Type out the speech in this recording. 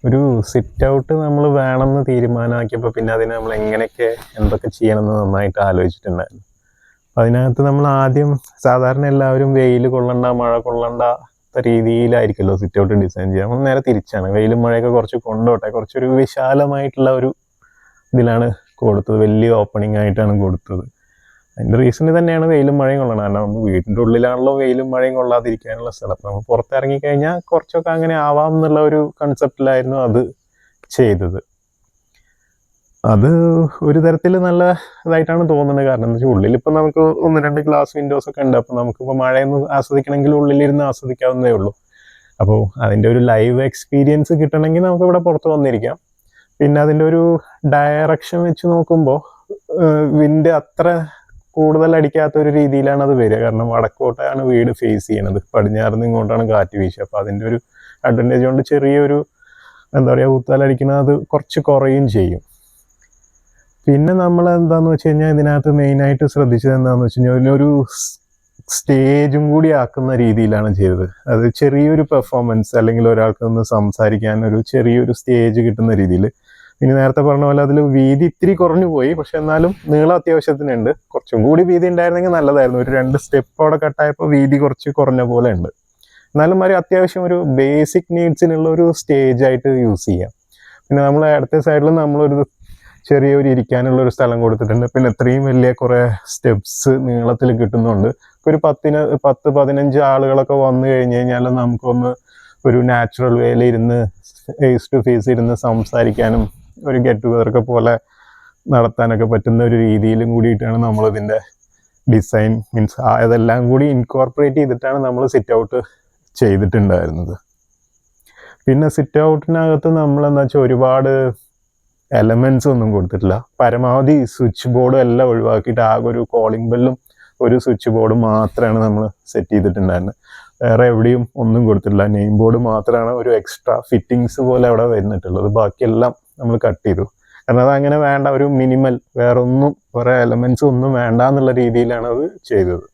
ഒരു sit out നമ്മൾ വേണമെന്ന് തീരുമാനമാക്കിയപ്പോൾ പിന്നെ അതിന് നമ്മൾ എങ്ങനെയൊക്കെ എന്തൊക്കെ ചെയ്യണമെന്ന് നന്നായിട്ട് ആലോചിച്ചിട്ടുണ്ടായിരുന്നു. അപ്പം അതിനകത്ത് നമ്മൾ ആദ്യം സാധാരണ എല്ലാവരും വെയിൽ കൊള്ളണ്ട മഴ കൊള്ളണ്ട രീതിയിലായിരിക്കുമല്ലോ സിറ്റ് ഔട്ട് ഡിസൈൻ ചെയ്യുക. നമ്മൾ നേരെ തിരിച്ചാണ്, വെയിലും മഴയൊക്കെ കുറച്ച് കൊണ്ടോട്ടെ, കുറച്ചൊരു വിശാലമായിട്ടുള്ള ഒരു ഇതിലാണ് കൊടുത്തത്, വലിയ ഓപ്പണിംഗ് ആയിട്ടാണ് കൊടുത്തത്. അതിൻ്റെ റീസൺ തന്നെയാണ് വെയിലും മഴയും കൊള്ളണം. കാരണം നമ്മൾ വീടിൻ്റെ ഉള്ളിലാണല്ലോ വെയിലും മഴയും കൊള്ളാതിരിക്കാനുള്ള സ്ഥലം. അപ്പം നമ്മൾ പുറത്തിറങ്ങിക്കഴിഞ്ഞാൽ കുറച്ചൊക്കെ അങ്ങനെ ആവാം എന്നുള്ള ഒരു കൺസെപ്റ്റിലായിരുന്നു അത് ചെയ്തത്. അത് ഒരു തരത്തിൽ നല്ല ഇതായിട്ടാണ് തോന്നുന്നത്. കാരണം എന്താ വെച്ചാൽ ഉള്ളിലിപ്പോൾ നമുക്ക് 1-2 ഗ്ലാസ് വിൻഡോസ് ഒക്കെ ഉണ്ട്. അപ്പോൾ നമുക്കിപ്പോൾ മഴയൊന്നും ആസ്വദിക്കണമെങ്കിൽ ഉള്ളിലിരുന്ന് ആസ്വദിക്കാവുന്നതേ ഉള്ളൂ. അപ്പോൾ അതിൻ്റെ ഒരു ലൈവ് എക്സ്പീരിയൻസ് കിട്ടണമെങ്കിൽ നമുക്കിവിടെ പുറത്ത് വന്നിരിക്കാം. പിന്നെ അതിൻ്റെ ഒരു ഡയറക്ഷൻ വെച്ച് നോക്കുമ്പോൾ വിൻഡ് അത്ര കൂടുതൽ അടിക്കാത്തൊരു രീതിയിലാണ് അത് വരിക. കാരണം വടക്കോട്ടാണ് വീട് ഫേസ് ചെയ്യണത്, പടിഞ്ഞാറുനിന്ന് ഇങ്ങോട്ടാണ് കാറ്റ് വീശുക. അപ്പോൾ അതിൻ്റെ ഒരു അഡ്വാൻറ്റേജ് കൊണ്ട് ചെറിയൊരു എന്താ പറയുക ഊത്താലടിക്കുന്നത് അത് കുറച്ച് കുറയും ചെയ്യും. പിന്നെ നമ്മൾ എന്താണെന്ന് വെച്ച് കഴിഞ്ഞാൽ ഇതിനകത്ത് മെയിനായിട്ട് ശ്രദ്ധിച്ചത് എന്താണെന്ന് വെച്ച് കഴിഞ്ഞാൽ ഒരു സ്റ്റേജും കൂടി ആക്കുന്ന രീതിയിലാണ് ചെയ്തത്. അത് ചെറിയൊരു പെർഫോമൻസ് അല്ലെങ്കിൽ ഒരാൾക്ക് ഒന്ന് സംസാരിക്കാൻ ഒരു ചെറിയൊരു സ്റ്റേജ് കിട്ടുന്ന രീതിയിൽ. ഇനി നേരത്തെ പറഞ്ഞ പോലെ അതിൽ വീതി ഇത്തിരി കുറഞ്ഞു പോയി, പക്ഷെ എന്നാലും നീളം അത്യാവശ്യത്തിനുണ്ട്. കുറച്ചും കൂടി വീതി ഉണ്ടായിരുന്നെങ്കിൽ നല്ലതായിരുന്നു. ഒരു 2 സ്റ്റെപ്പോടെ കട്ടായപ്പോൾ വീതി കുറച്ച് കുറഞ്ഞ പോലെ ഉണ്ട്. എന്നാലും ഒരു അത്യാവശ്യം ഒരു ബേസിക് നീഡ്സിനുള്ള ഒരു സ്റ്റേജ് ആയിട്ട് യൂസ് ചെയ്യാം. പിന്നെ നമ്മൾ അടുത്ത സൈഡിൽ നമ്മളൊരു ചെറിയൊരു ഇരിക്കാനുള്ള ഒരു സ്ഥലം കൊടുത്തിട്ടുണ്ട്. പിന്നെ ഇത്രയും വലിയ കുറേ സ്റ്റെപ്സ് നീളത്തിൽ കിട്ടുന്നുണ്ട്. ഒരു 10-15 ആളുകളൊക്കെ വന്നു കഴിഞ്ഞ് കഴിഞ്ഞാൽ നമുക്കൊന്ന് ഒരു നാച്ചുറൽ വേയിൽ ഇരുന്ന് ഫേസ് ടു ഫേസ് ഇരുന്ന് സംസാരിക്കാനും ഒരു ഗെറ്റ് ടുഗദറൊക്കെ പോലെ നടത്താനൊക്കെ പറ്റുന്ന ഒരു രീതിയിലും കൂടിയിട്ടാണ് നമ്മളിതിൻ്റെ ഡിസൈൻ അതെല്ലാം കൂടി ഇൻകോർപ്പറേറ്റ് ചെയ്തിട്ടാണ് നമ്മൾ സിറ്റ് ഔട്ട് ചെയ്തിട്ടുണ്ടായിരുന്നത്. പിന്നെ സിറ്റ് ഔട്ടിനകത്ത് നമ്മളെന്താ വെച്ചാൽ ഒരുപാട് എലമെൻസ് ഒന്നും കൊടുത്തിട്ടില്ല. പരമാവധി സ്വിച്ച് ബോർഡും എല്ലാം ഒഴിവാക്കിയിട്ട് ആകെ ഒരു കോളിംഗ് ബെല്ലും ഒരു സ്വിച്ച് ബോർഡും മാത്രമാണ് നമ്മൾ സെറ്റ് ചെയ്തിട്ടുണ്ടായിരുന്നത്. വേറെ എവിടെയും ഒന്നും കൊടുത്തിട്ടില്ല. നെയിം ബോർഡ് മാത്രമാണ് ഒരു എക്സ്ട്രാ ഫിറ്റിങ്സ് പോലെ അവിടെ വരുന്നിട്ടുള്ളത്. ബാക്കിയെല്ലാം നമ്മൾ കട്ട് ചെയ്തു. കാരണം അതങ്ങനെ വേണ്ട, ഒരു മിനിമൽ വേറെ എലമെൻസ് ഒന്നും വേണ്ട എന്നുള്ള രീതിയിലാണ് അത് ചെയ്തത്.